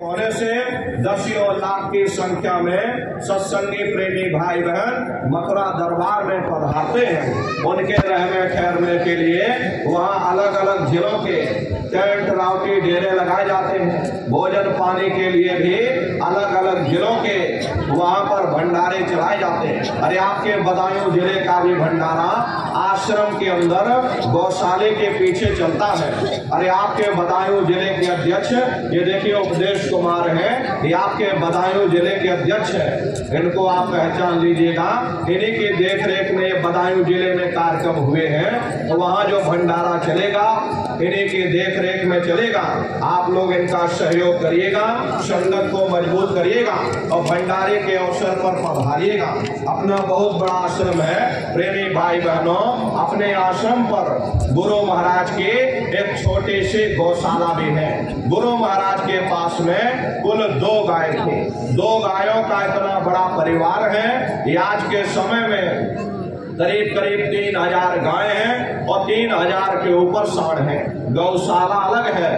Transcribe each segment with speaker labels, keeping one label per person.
Speaker 1: होने से दसियों लाख की संख्या में सत्संगी प्रेमी भाई बहन मथुरा दरबार में पधारते हैं। उनके रहने ठहरने के लिए वहाँ अलग अलग जिलों के टेंट रावटी डेरे लगाए जाते हैं। भोजन पानी के लिए भी अलग अलग जिलों के वहाँ पर भंडारे चलाए जाते हैं। अरे आपके बदायूं जिले का भी भंडारा आश्रम के अंदर गौशाले के पीछे चलता है। अरे आपके बदायूं जिले के अध्यक्ष ये देखिए उपदेश कुमार है, ये आपके बदायूं जिले के अध्यक्ष है। इनको आप पहचान लीजिएगा। इन्हीं की देख रेख में ये बदायूं जिले में कार्यक्रम हुए हैं, तो वहाँ जो भंडारा चलेगा इन्हीं की देख रेख में चलेगा। आप लोग इनका सहयोग करिएगा, संगत को मजबूत करिएगा और भंडारे के अवसर पर पधारिएगा। अपना बहुत बड़ा आश्रम है प्रेमी भाई बहनों। अपने आश्रम पर गुरु महाराज की एक छोटी सी गौशाला भी है। गुरु महाराज के पास में कुल 2 गाय थे। 2 गायों का इतना बड़ा परिवार है कि आज के समय में करीब 3000 गाय हैं और 3000 के ऊपर सांड है। गौशाला अलग है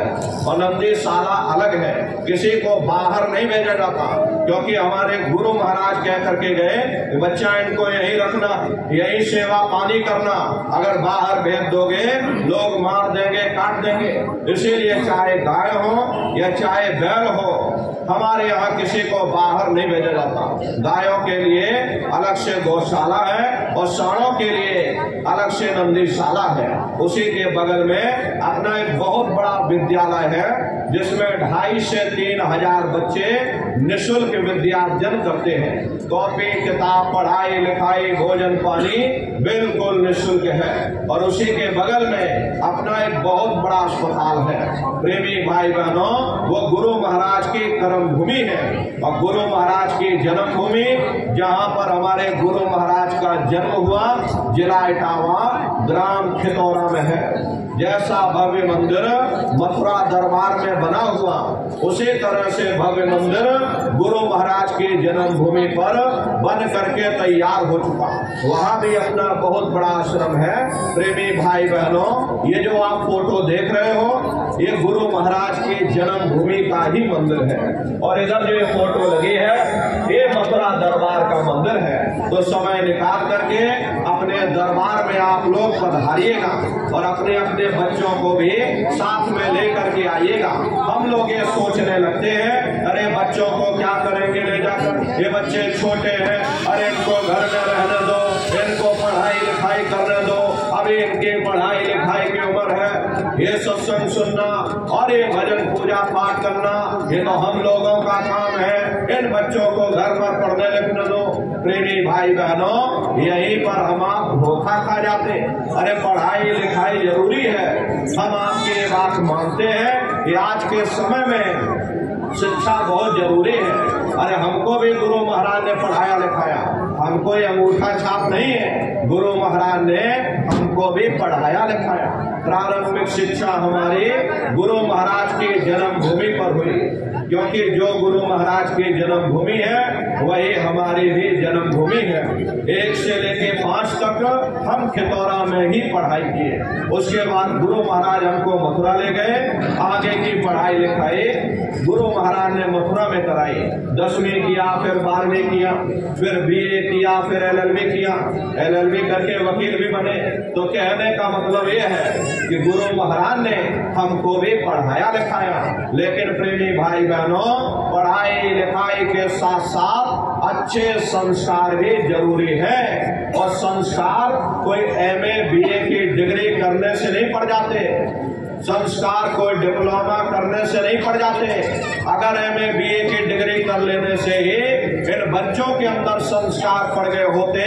Speaker 1: और नंदीशाला अलग है। किसी को बाहर नहीं भेजा जाता, क्योंकि हमारे गुरु महाराज कह करके गए कि बच्चा इनको यहीं रखना, यहीं सेवा पानी करना। अगर बाहर भेज दोगे लोग मार देंगे, काट देंगे। इसीलिए चाहे गाय हो या चाहे बैल हो, हमारे यहाँ किसी को बाहर नहीं भेजा जाता। गायों के लिए अलग से गौशाला है और सांडों के लिए अलग से नंदीशाला है। उसी के बगल में अपना एक बहुत बड़ा विद्यालय है, जिसमें 2500 से 3000 बच्चे निःशुल्क विद्यार्जन करते हैं। कॉपी किताब पढ़ाई लिखाई भोजन पानी बिल्कुल निःशुल्क है। और उसी के बगल में अपना एक बहुत बड़ा अस्पताल है। प्रेमी भाई बहनों, वो गुरु महाराज की कर्म भूमि है और गुरु महाराज की जन्म भूमि, जहाँ पर हमारे गुरु महाराज का जन्म हुआ, जिला इटावा ग्राम खितौरा में है। जैसा भव्य मंदिर मथुरा दरबार में बना हुआ, उसी तरह से भव्य मंदिर गुरु महाराज की जन्मभूमि पर बन करके तैयार हो चुका। वहाँ भी अपना बहुत बड़ा आश्रम है। प्रेमी भाई बहनों, ये जो आप फोटो देख रहे हो, ये गुरु महाराज की जन्मभूमि का ही मंदिर है। और इधर जो ये फोटो लगी है, ये मथुरा दरबार का मंदिर है। तो समय निकाल करके अपने दरबार में आप लोग पधारिएगा और अपने अपने बच्चों को भी साथ में लेकर के आइएगा। हम लोग ये सोचने लगते हैं, अरे बच्चों को क्या करेंगे ले जाकर, ये बच्चे छोटे हैं, अरे इनको घर में रहने दो, इनको पढ़ाई लिखाई करने दो, अभी इनकी पढ़ाई लिखाई की उम्र है। ये सत्संग सुनना और ये भजन पूजा पाठ करना, ये तो हम लोगों का काम है। इन बच्चों को घर पर पढ़ने लिखने दो। प्रेमी भाई बहनों, यहीं पर हम आप धोखा खा जाते। अरे पढ़ाई लिखाई जरूरी है, हम आपकी ये बात मानते हैं कि आज के समय में शिक्षा बहुत जरूरी है। अरे हमको भी गुरु महाराज ने पढ़ाया लिखाया, हमको ये अंगूठा छाप नहीं है। गुरु महाराज ने हमको भी पढ़ाया लिखाया। प्रारंभिक शिक्षा हमारी गुरु महाराज की जन्मभूमि पर हुई, क्योंकि जो गुरु महाराज की जन्मभूमि है वही हमारी भी जन्मभूमि है। 1 से लेके 5 तक हम खितौरा में ही पढ़ाई किए। उसके बाद गुरु महाराज हमको मथुरा ले गए। आगे की पढ़ाई लिखाई गुरु महाराज ने मथुरा में कराई। 10वीं किया, फिर 12वीं किया, फिर BA किया, फिर LLB किया। LLB करके वकील भी बने। तो कहने का मतलब ये है कि गुरु महाराज ने हमको भी पढ़ाया लिखाया। लेकिन प्रेमी भाई बहनों, पढ़ाई लिखाई के साथ साथ अच्छे संस्कार भी जरूरी है। और संस्कार कोई MA BA की डिग्री करने से नहीं पड़ जाते, संस्कार कोई डिप्लोमा करने से नहीं पड़ जाते। अगर MA BA की डिग्री कर लेने से ही इन बच्चों के अंदर संस्कार पड़ गए होते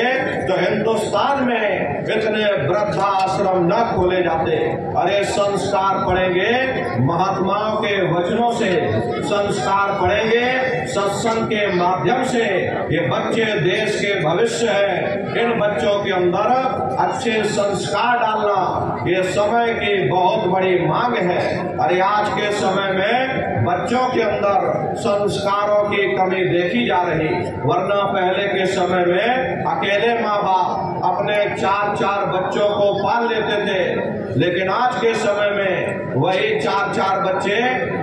Speaker 1: तो हिंदुस्तान में इतने वृद्धाश्रम न खोले जाते। अरे संस्कार पढ़ेंगे महात्माओं के वचनों से, संस्कार पढ़ेंगे सत्संग के माध्यम से। ये बच्चे देश के भविष्य है। इन बच्चों के अंदर अच्छे संस्कार डालना ये समय की बहुत बड़ी मांग है। अरे आज के समय में बच्चों के अंदर संस्कारों की कमी देखी जा रही, वरना पहले के समय में अकेले माँ बाप अपने 4-4 बच्चों को पाल लेते थे। लेकिन आज के समय में वही 4-4 बच्चे,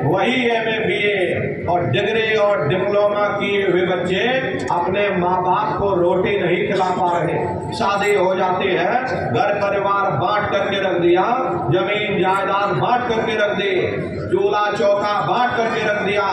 Speaker 1: वही MA BA और डिग्री और डिप्लोमा किए हुए बच्चे अपने माँ बाप को रोटी नहीं खिला पा रहे। शादी हो जाती है, घर परिवार बांट करके रख दिया, जमीन जायदाद बांट करके रख दी, चूल्हा चौका बांट करके रख दिया,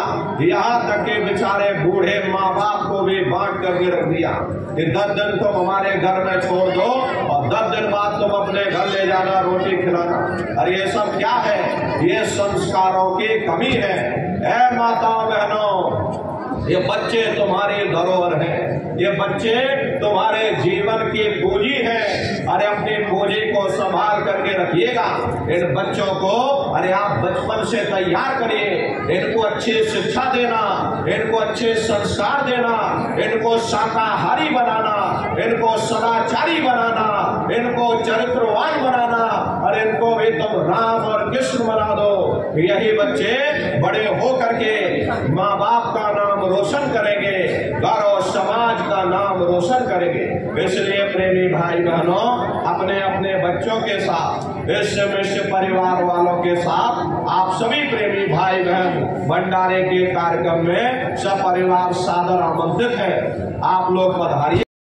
Speaker 1: यहाँ तक के बेचारे बूढ़े माँ बाप को भी बांट करके रख दिया कि 10 दिन तुम हमारे घर में छोड़ दो और 10 दिन बाद तुम अपने घर ले जाना, रोटी खिलाना। और ये सब क्या है? ये संस्कारों की कमी है। ऐ माताओं बहनों, ये बच्चे तुम्हारी धरोहर हैं, ये बच्चे तुम्हारे जीवन की पूंजी है। अरे अपनी पूंजी को संभाल करके रखिएगा। इन बच्चों को अरे आप बचपन से तैयार करिए, इनको अच्छी शिक्षा देना, इनको अच्छे संस्कार देना, इनको शाकाहारी बनाना, इनको सदाचारी बनाना, इनको चरित्रवान बनाना, और इनको भी तुम राम और कृष्ण बना दो। यही बच्चे बड़े हो करके माँ बाप का नाम रोशन करेंगे, घर और समाज का नाम रोशन करेंगे। इसलिए प्रेमी भाई बहनों, अपने अपने बच्चों के साथ, इस परिवार वालों के साथ आप सभी प्रेमी भाई बहन भंडारे के कार्यक्रम में सपरिवार सादर आमंत्रित है। आप लोग पधारिए।